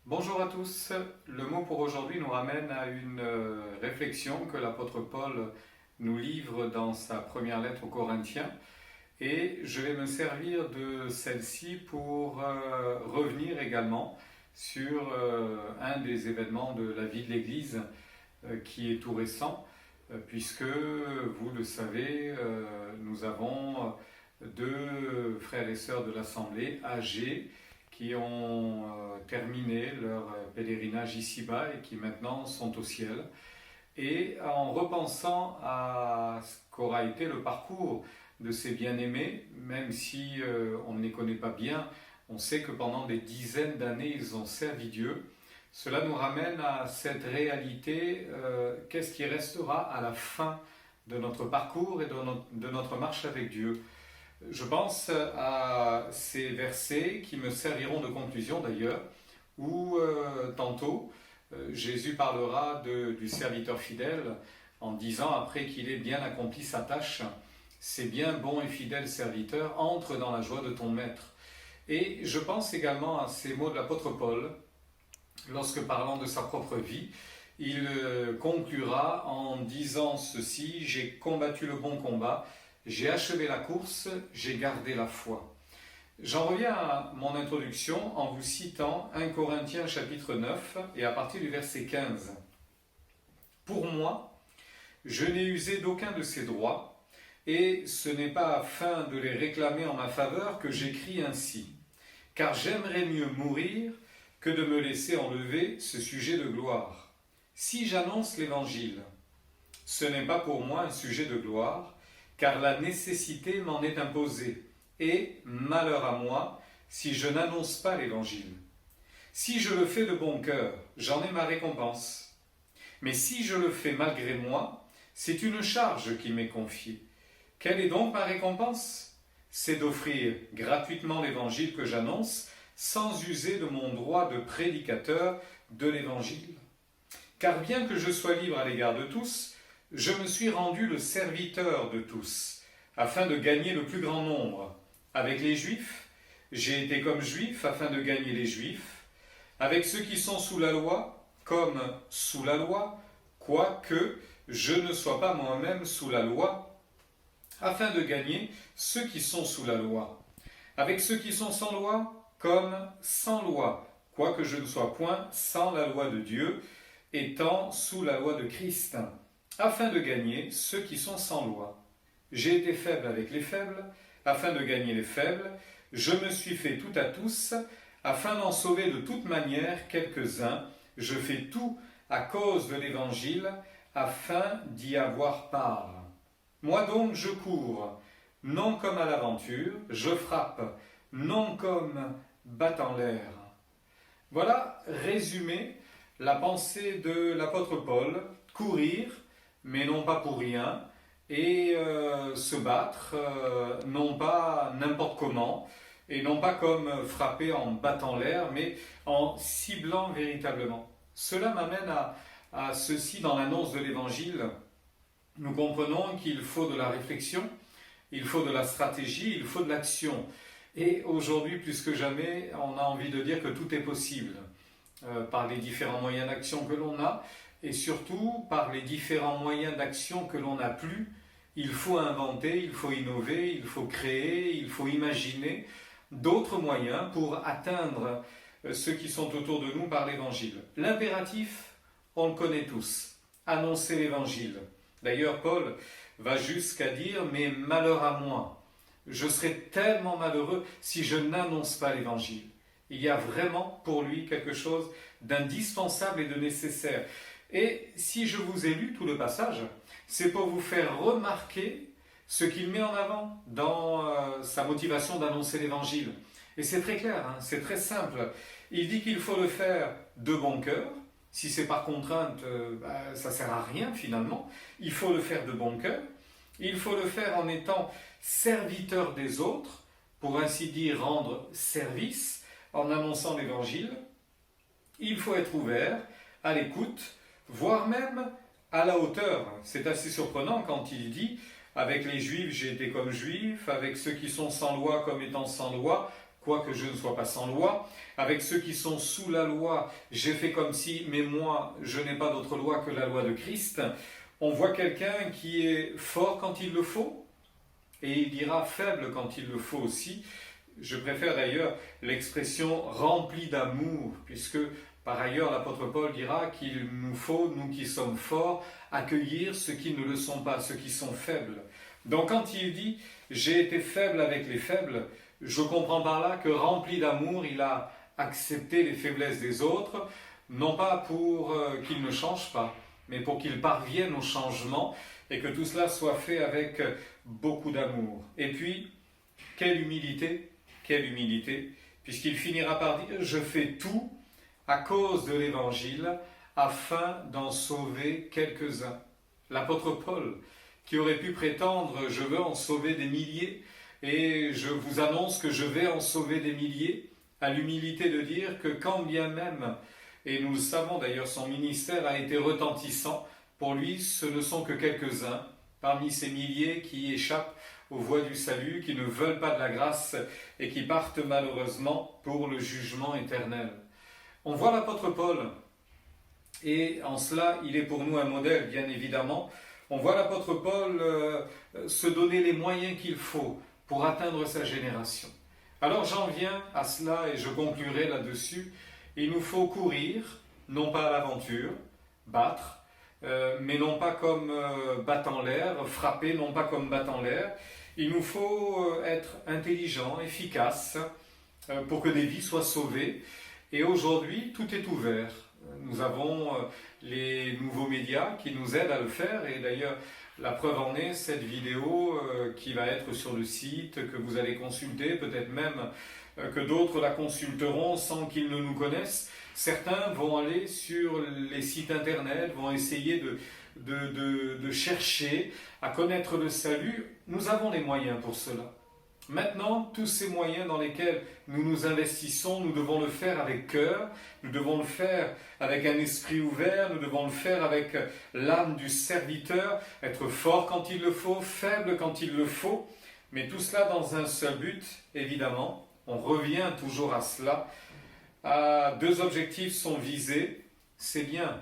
Bonjour à tous. Le mot pour aujourd'hui nous ramène à une réflexion que l'apôtre Paul nous livre dans sa première lettre aux Corinthiens. Et je vais me servir de celle-ci pour revenir également sur un des événements de la vie de l'Église qui est tout récent, puisque vous le savez, nous avons deux frères et sœurs de l'Assemblée âgés qui ont terminé leur pèlerinage ici-bas et qui maintenant sont au ciel. Et en repensant à ce qu'aura été le parcours de ces bien-aimés, même si on ne les connaît pas bien, on sait que pendant des dizaines d'années, ils ont servi Dieu. Cela nous ramène à cette réalité, qu'est-ce qui restera à la fin de notre parcours et de notre marche avec Dieu. Je pense à ces versets qui me serviront de conclusion d'ailleurs, où tantôt Jésus parlera du serviteur fidèle en disant, après qu'il ait bien accompli sa tâche, c'est bien, bon et fidèle serviteur, entre dans la joie de ton maître. Et je pense également à ces mots de l'apôtre Paul, lorsque parlant de sa propre vie, il conclura en disant ceci: j'ai combattu le bon combat, j'ai achevé la course, j'ai gardé la foi. J'en reviens à mon introduction en vous citant 1 Corinthiens chapitre 9 et à partir du verset 15. Pour moi, je n'ai usé d'aucun de ces droits, et ce n'est pas afin de les réclamer en ma faveur que j'écris ainsi, car j'aimerais mieux mourir que de me laisser enlever ce sujet de gloire. Si j'annonce l'Évangile, ce n'est pas pour moi un sujet de gloire, car la nécessité m'en est imposée, et malheur à moi si je n'annonce pas l'Évangile. Si je le fais de bon cœur, j'en ai ma récompense. Mais si je le fais malgré moi, c'est une charge qui m'est confiée. Quelle est donc ma récompense? C'est d'offrir gratuitement l'Évangile que j'annonce, sans user de mon droit de prédicateur de l'Évangile. Car bien que je sois libre à l'égard de tous, je me suis rendu le serviteur de tous, afin de gagner le plus grand nombre. Avec les Juifs, j'ai été comme Juif afin de gagner les Juifs. Avec ceux qui sont sous la loi, comme sous la loi, quoique je ne sois pas moi-même sous la loi, afin de gagner ceux qui sont sous la loi. Avec ceux qui sont sans loi, comme sans loi, quoique je ne sois point sans la loi de Dieu, étant sous la loi de Christ, afin de gagner ceux qui sont sans loi. J'ai été faible avec les faibles, afin de gagner les faibles. Je me suis fait tout à tous, afin d'en sauver de toute manière quelques-uns. Je fais tout à cause de l'Évangile, afin d'y avoir part. Moi donc je cours, non comme à l'aventure, je frappe, non comme battant l'air. Voilà, résumé, la pensée de l'apôtre Paul: courir, mais non pas pour rien, et se battre, non pas n'importe comment, et non pas comme frapper en battant l'air, mais en ciblant véritablement. Cela m'amène à ceci dans l'annonce de l'Évangile. Nous comprenons qu'il faut de la réflexion, il faut de la stratégie, il faut de l'action. Et aujourd'hui, plus que jamais, on a envie de dire que tout est possible par les différents moyens d'action que l'on a, et surtout par les différents moyens d'action que l'on n'a plus. Il faut inventer, il faut innover, il faut créer, il faut imaginer d'autres moyens pour atteindre ceux qui sont autour de nous par l'Évangile. L'impératif, on le connaît tous, annoncer l'Évangile. D'ailleurs, Paul va jusqu'à dire « mais malheur à moi, je serais tellement malheureux si je n'annonce pas l'Évangile ». Il y a vraiment pour lui quelque chose d'indispensable et de nécessaire. Et si je vous ai lu tout le passage, c'est pour vous faire remarquer ce qu'il met en avant dans sa motivation d'annoncer l'Évangile. Et c'est très clair, hein, c'est très simple. Il dit qu'il faut le faire de bon cœur. Si c'est par contrainte, ça ne sert à rien finalement. Il faut le faire de bon cœur. Il faut le faire en étant serviteur des autres, pour ainsi dire rendre service en annonçant l'Évangile. Il faut être ouvert, à l'écoute, voire même à la hauteur. C'est assez surprenant quand il dit « avec les Juifs j'ai été comme Juif, avec ceux qui sont sans loi comme étant sans loi, quoique je ne sois pas sans loi. Avec ceux qui sont sous la loi, j'ai fait comme si, mais moi, je n'ai pas d'autre loi que la loi de Christ. On voit quelqu'un qui est fort quand il le faut, et il dira faible quand il le faut aussi. Je préfère d'ailleurs l'expression rempli d'amour, puisque par ailleurs l'apôtre Paul dira qu'il nous faut, nous qui sommes forts, accueillir ceux qui ne le sont pas, ceux qui sont faibles. Donc quand il dit « j'ai été faible avec les faibles », je comprends par là que rempli d'amour, il a accepté les faiblesses des autres, non pas pour qu'ils ne changent pas, mais pour qu'ils parviennent au changement et que tout cela soit fait avec beaucoup d'amour. Et puis, quelle humilité, puisqu'il finira par dire « je fais tout à cause de l'Évangile afin d'en sauver quelques-uns ». L'apôtre Paul, qui aurait pu prétendre « je veux en sauver des milliers » et je vous annonce que je vais en sauver des milliers, a l'humilité de dire que quand bien même, et nous le savons d'ailleurs, son ministère a été retentissant, pour lui ce ne sont que quelques-uns parmi ces milliers qui échappent aux voies du salut, qui ne veulent pas de la grâce et qui partent malheureusement pour le jugement éternel. On voit l'apôtre Paul, et en cela il est pour nous un modèle bien évidemment. On voit l'apôtre Paul se donner les moyens qu'il faut pour atteindre sa génération. Alors j'en viens à cela et je conclurai là-dessus. Il nous faut courir, non pas à l'aventure, battre, mais non pas comme battant l'air, frapper, non pas comme battant l'air. Il nous faut être intelligent, efficace, pour que des vies soient sauvées. Et aujourd'hui, tout est ouvert. Nous avons les nouveaux médias qui nous aident à le faire, et d'ailleurs, la preuve en est cette vidéo qui va être sur le site, que vous allez consulter, peut-être même que d'autres la consulteront sans qu'ils ne nous connaissent. Certains vont aller sur les sites internet, vont essayer de chercher à connaître le salut. Nous avons les moyens pour cela. Maintenant, tous ces moyens dans lesquels nous nous investissons, nous devons le faire avec cœur, nous devons le faire avec un esprit ouvert, nous devons le faire avec l'âme du serviteur, être fort quand il le faut, faible quand il le faut, mais tout cela dans un seul but, évidemment. On revient toujours à cela. Deux objectifs sont visés. C'est bien,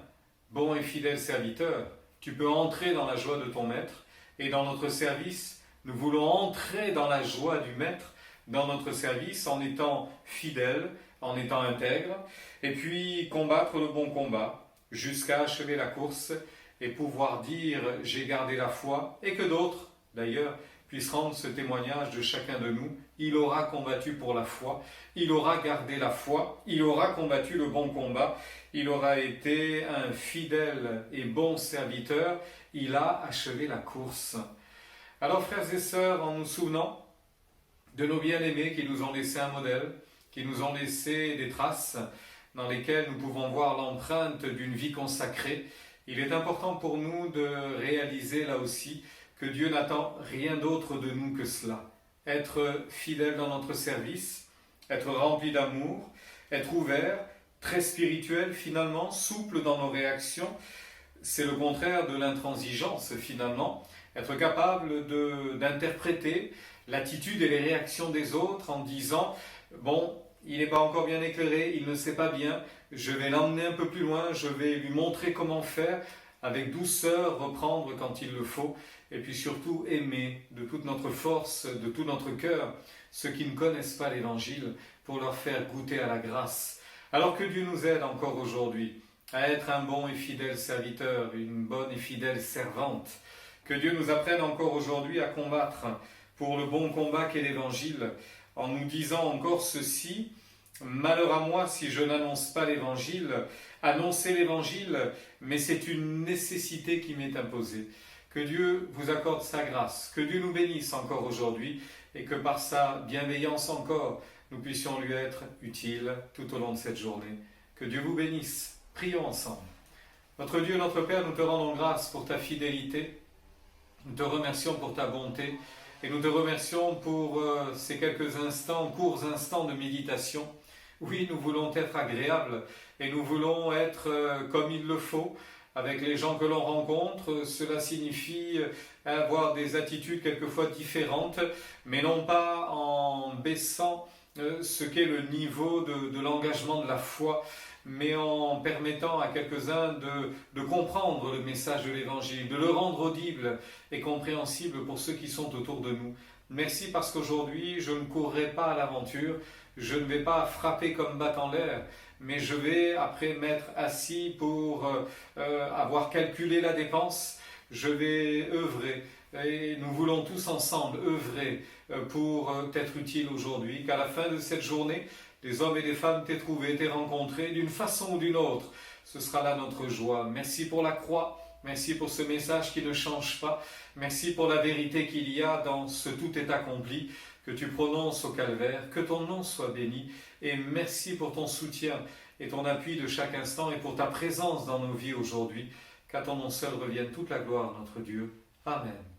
bon et fidèle serviteur, tu peux entrer dans la joie de ton maître, et dans notre service, nous voulons entrer dans la joie du Maître, dans notre service, en étant fidèles, en étant intègres, et puis combattre le bon combat, jusqu'à achever la course, et pouvoir dire « j'ai gardé la foi », et que d'autres, d'ailleurs, puissent rendre ce témoignage de chacun de nous. Il aura combattu pour la foi, il aura gardé la foi, il aura combattu le bon combat, il aura été un fidèle et bon serviteur, il a achevé la course. Alors frères et sœurs, en nous souvenant de nos bien-aimés qui nous ont laissé un modèle, qui nous ont laissé des traces dans lesquelles nous pouvons voir l'empreinte d'une vie consacrée, il est important pour nous de réaliser là aussi que Dieu n'attend rien d'autre de nous que cela. Être fidèle dans notre service, être rempli d'amour, être ouvert, très spirituel finalement, souple dans nos réactions, c'est le contraire de l'intransigeance finalement. Être capable d'interpréter l'attitude et les réactions des autres en disant « Bon, il n'est pas encore bien éclairé, il ne sait pas bien, je vais l'emmener un peu plus loin, je vais lui montrer comment faire, avec douceur, reprendre quand il le faut, et puis surtout aimer de toute notre force, de tout notre cœur, ceux qui ne connaissent pas l'Évangile, pour leur faire goûter à la grâce. Alors que Dieu nous aide encore aujourd'hui à être un bon et fidèle serviteur, une bonne et fidèle servante, que Dieu nous apprenne encore aujourd'hui à combattre pour le bon combat qu'est l'Évangile, en nous disant encore ceci, « Malheur à moi si je n'annonce pas l'Évangile, annoncer l'Évangile, mais c'est une nécessité qui m'est imposée. » Que Dieu vous accorde sa grâce, que Dieu nous bénisse encore aujourd'hui, et que par sa bienveillance encore, nous puissions lui être utiles tout au long de cette journée. Que Dieu vous bénisse. Prions ensemble. Notre Dieu, notre Père, nous te rendons grâce pour ta fidélité. Nous te remercions pour ta bonté et nous te remercions pour ces quelques instants, courts instants de méditation. Oui, nous voulons être agréables et nous voulons être comme il le faut avec les gens que l'on rencontre. Cela signifie avoir des attitudes quelquefois différentes, mais non pas en baissant ce qu'est le niveau de l'engagement de la foi, mais en permettant à quelques-uns de comprendre le message de l'Évangile, de le rendre audible et compréhensible pour ceux qui sont autour de nous. Merci parce qu'aujourd'hui, je ne courrai pas à l'aventure, je ne vais pas frapper comme batte en l'air, mais je vais après m'être assis pour avoir calculé la dépense, je vais œuvrer. Et nous voulons tous ensemble œuvrer pour t'être utile aujourd'hui, qu'à la fin de cette journée, des hommes et des femmes t'aient trouvé, t'aient rencontré d'une façon ou d'une autre. Ce sera là notre joie. Merci pour la croix, merci pour ce message qui ne change pas, merci pour la vérité qu'il y a dans ce tout est accompli que tu prononces au calvaire, que ton nom soit béni, et merci pour ton soutien et ton appui de chaque instant et pour ta présence dans nos vies aujourd'hui, qu'à ton nom seul revienne toute la gloire, notre Dieu. Amen.